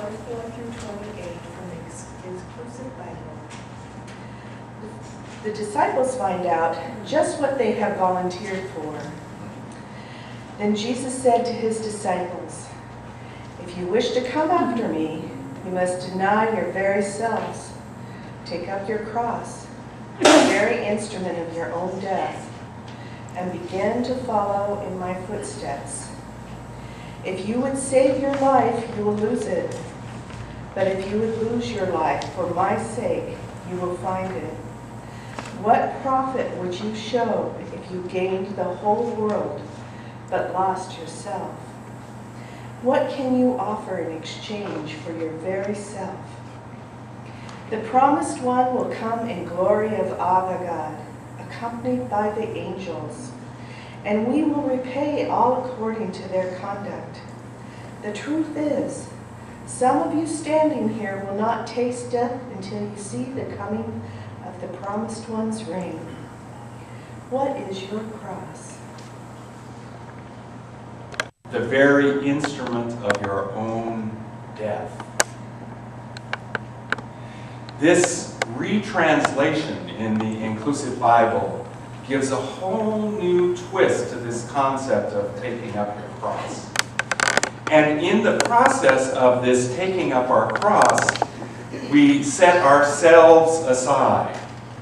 24 through 28 from the Inclusive Bible. The disciples find out just what they have volunteered for. Then Jesus said to his disciples, "If you wish to come after me, you must deny your very selves. Take up your cross, the very instrument of your own death, and begin to follow in my footsteps. If you would save your life, you will lose it. But if you would lose your life for my sake, you will find it. What profit would you show if you gained the whole world but lost yourself? What can you offer in exchange for your very self? The promised one will come in glory of Abba God, accompanied by the angels, and we will repay all according to their conduct. The truth is, some of you standing here will not taste death until you see the coming of the promised one's reign. What is your cross?" The very instrument of your own death. This retranslation in the Inclusive Bible gives a whole new twist to this concept of taking up your cross. And in the process of this taking up our cross, we set ourselves aside.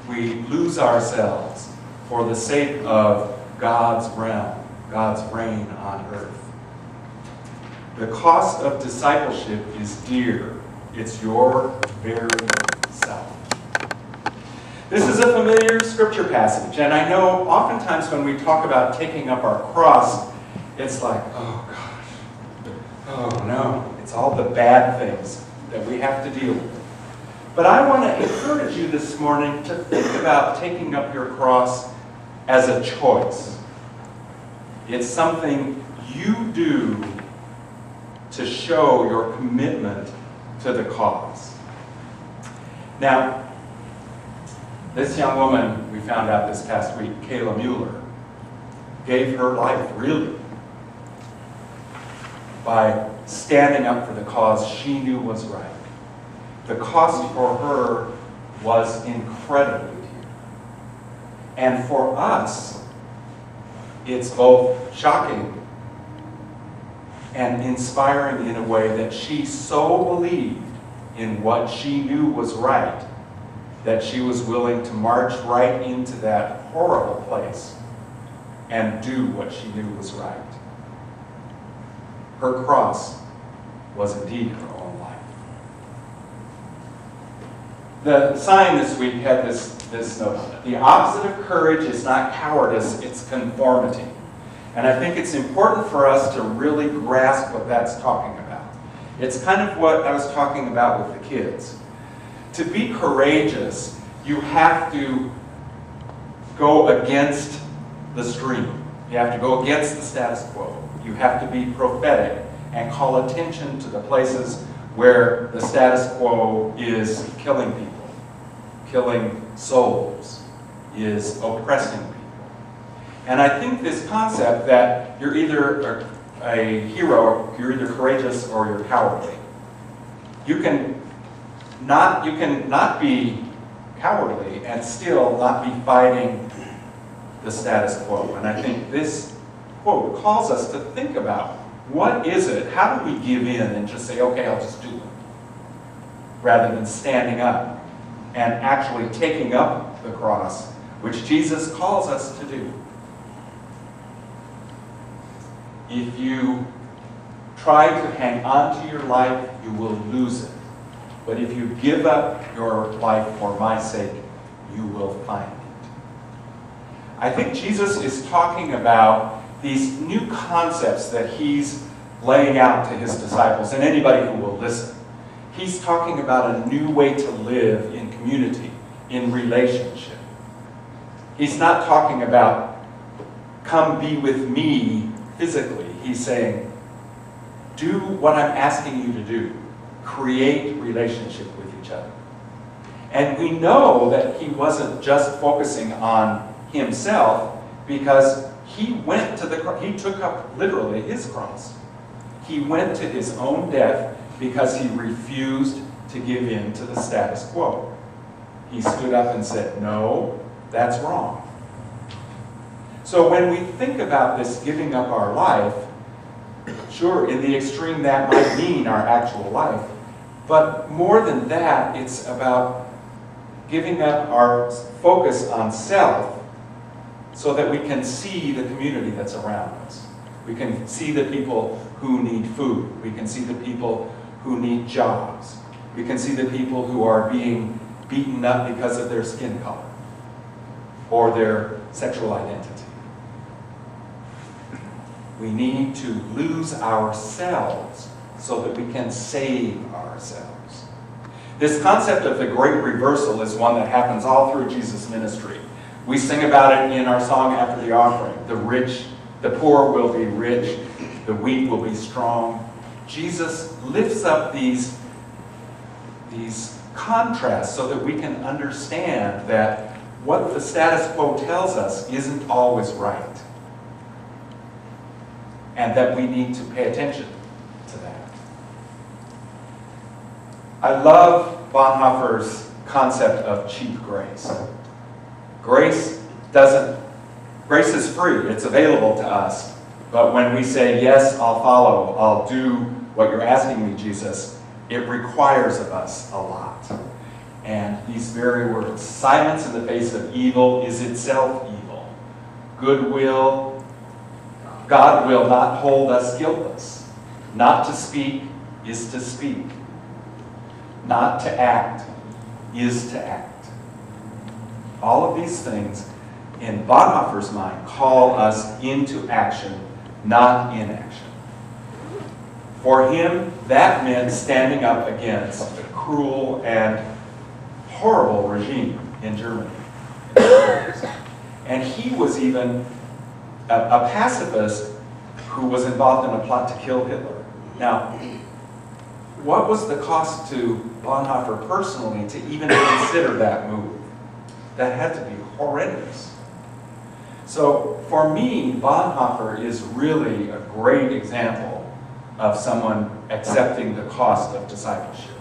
We lose ourselves for the sake of God's realm, God's reign on earth. The cost of discipleship is dear. It's your very self. This is a familiar scripture passage, and I know oftentimes when we talk about taking up our cross, it's like, oh gosh, oh no, it's all the bad things that we have to deal with. But I want to encourage you this morning to think about taking up your cross as a choice. It's something you do to show your commitment to the cause. Now, this young woman we found out this past week, Kayla Mueller, gave her life really by standing up for the cause she knew was right. The cost for her was incredibly dear. And for us, it's both shocking and inspiring in a way that she so believed in what she knew was right that she was willing to march right into that horrible place and do what she knew was right. Her cross was indeed her own life. The sign this week had this note on it. The opposite of courage is not cowardice, it's conformity. And I think it's important for us to really grasp what that's talking about. It's kind of what I was talking about with the kids. To be courageous, you have to go against the stream. You have to go against the status quo. You have to be prophetic and call attention to the places where the status quo is killing people, killing souls, is oppressing people. And I think this concept that you're either a hero, you're either courageous or you're cowardly. You can not be cowardly and still not be fighting the status quo. And I think this quote calls us to think about what is it, how do we give in and just say, okay, I'll just do it, rather than standing up and actually taking up the cross, which Jesus calls us to do. If you try to hang on to your life, you will lose it. But if you give up your life for my sake, you will find it. I think Jesus is talking about these new concepts that he's laying out to his disciples and anybody who will listen. He's talking about a new way to live in community, in relationship. He's not talking about, come be with me physically. He's saying, do what I'm asking you to do. Create relationship with each other. And we know that he wasn't just focusing on himself, because he went to he took up literally his cross. He went to his own death because he refused to give in to the status quo. He stood up and said, "No, that's wrong." So when we think about this giving up our life, sure, in the extreme that might mean our actual life, but more than that, it's about giving up our focus on self so that we can see the community that's around us. We can see the people who need food. We can see the people who need jobs. We can see the people who are being beaten up because of their skin color or their sexual identity. We need to lose ourselves so that we can save ourselves. This concept of the great reversal is one that happens all through Jesus' ministry. We sing about it in our song after the offering. The poor will be rich, the weak will be strong. Jesus lifts up these contrasts so that we can understand that what the status quo tells us isn't always right, and that we need to pay attention to that. I love Bonhoeffer's concept of cheap grace. Grace is free, it's available to us. But when we say, "Yes, I'll follow, I'll do what you're asking me, Jesus," it requires of us a lot. And these very words, silence in the face of evil is itself evil. Goodwill, God will not hold us guiltless. Not to speak is to speak. Not to act is to act. All of these things, in Bonhoeffer's mind, call us into action, not inaction. For him, that meant standing up against the cruel and horrible regime in Germany. And he was even a pacifist who was involved in a plot to kill Hitler. Now, what was the cost to Bonhoeffer personally to even consider that move? That had to be horrendous. So for me, Bonhoeffer is really a great example of someone accepting the cost of discipleship.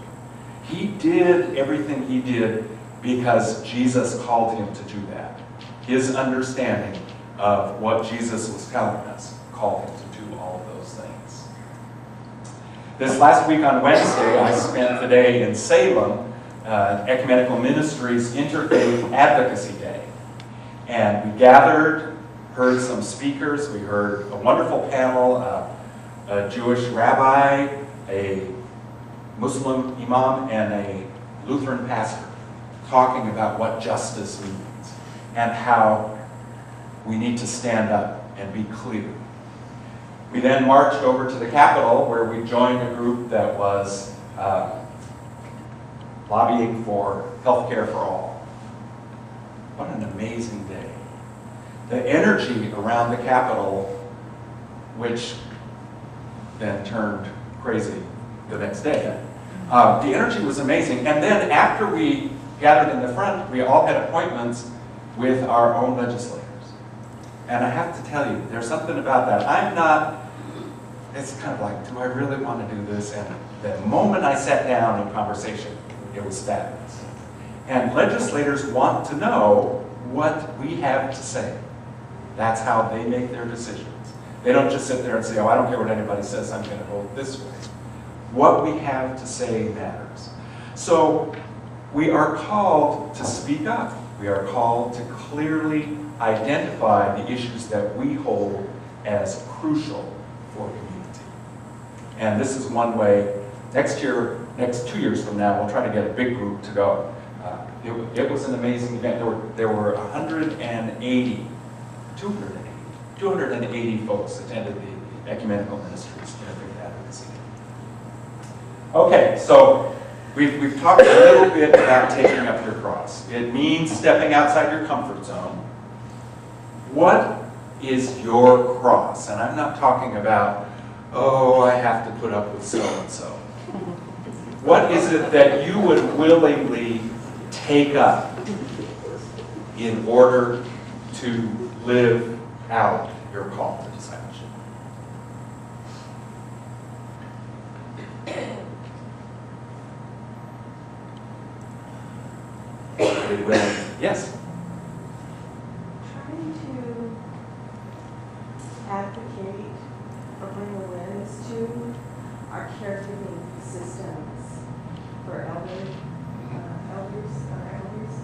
He did everything he did because Jesus called him to do that. His understanding of what Jesus was telling us called him to do all of those things. This last week on Wednesday, I spent the day in Salem, Ecumenical Ministries Interfaith Advocacy Day. And we gathered, heard some speakers. We heard a wonderful panel, a Jewish rabbi, a Muslim imam, and a Lutheran pastor talking about what justice means and how we need to stand up and be clear. We then marched over to the Capitol where we joined a group that was lobbying for health care for all. What an amazing day. The energy around the Capitol, which then turned crazy the next day. The energy was amazing. And then after we gathered in the front, we all had appointments with our own legislators. And I have to tell you, there's something about that. It's kind of like, do I really want to do this? And the moment I sat down in conversation, it was fabulous. And legislators want to know what we have to say. That's how they make their decisions. They don't just sit there and say, "Oh, I don't care what anybody says, I'm going to vote this way." What we have to say matters. So we are called to speak up. We are called to clearly identify the issues that we hold as crucial for community. And this is one way. Next 2 years from now, we'll try to get a big group to go. It was an amazing event. There were 280 folks attended the Ecumenical Ministries Interfaith Advocacy. Okay, so we've talked a little bit about taking up your cross. It means stepping outside your comfort zone. What is your cross? And I'm not talking about, "Oh, I have to put up with so-and-so." What is it that you would willingly take up in order to live out your call to discipleship? perfectly willing. Yes? Trying to advocate or bring awareness to our caregiving systems for elders, our elders,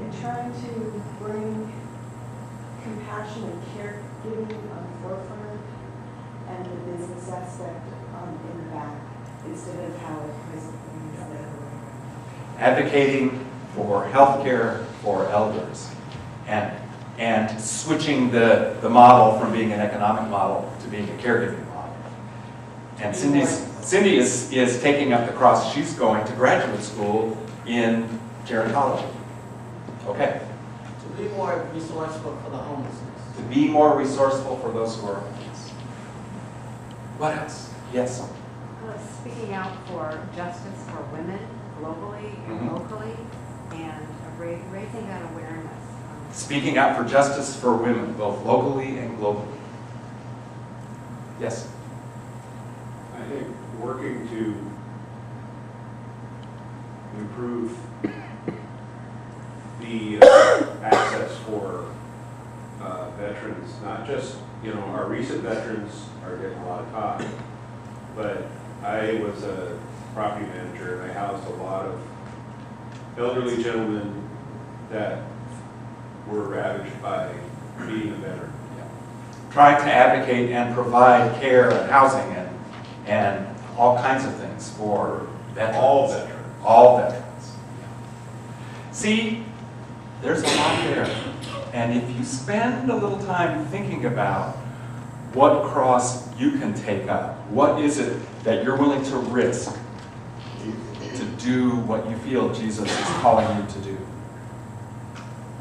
and trying to bring compassion and caregiving on the forefront and the business aspect in the back instead of how it presently is there. Advocating for health care for elders and switching the model from being an economic model to being a caregiving model. And Cindy is taking up the cross. She's going to graduate school in gerontology. Okay. To be more resourceful for the homelessness. To be more resourceful for those who are homeless. What else? Yes. Speaking out for justice for women globally and locally, and raising that awareness. Speaking out for justice for women, both locally and globally. Yes? I think working to improve the access for veterans, not just, our recent veterans are getting a lot of talk, but I was a property manager and I housed a lot of elderly gentlemen that were ravaged by being a veteran. Trying to advocate and provide care and housing and all kinds of things for veterans. All veterans. All veterans. See, there's a lot there. And if you spend a little time thinking about what cross you can take up, what is it that you're willing to risk to do what you feel Jesus is calling you to do,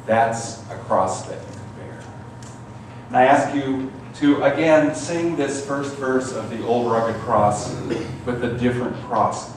that's a cross that you can bear. And I ask you to, again, sing this first verse of the Old Rugged Cross with a different cross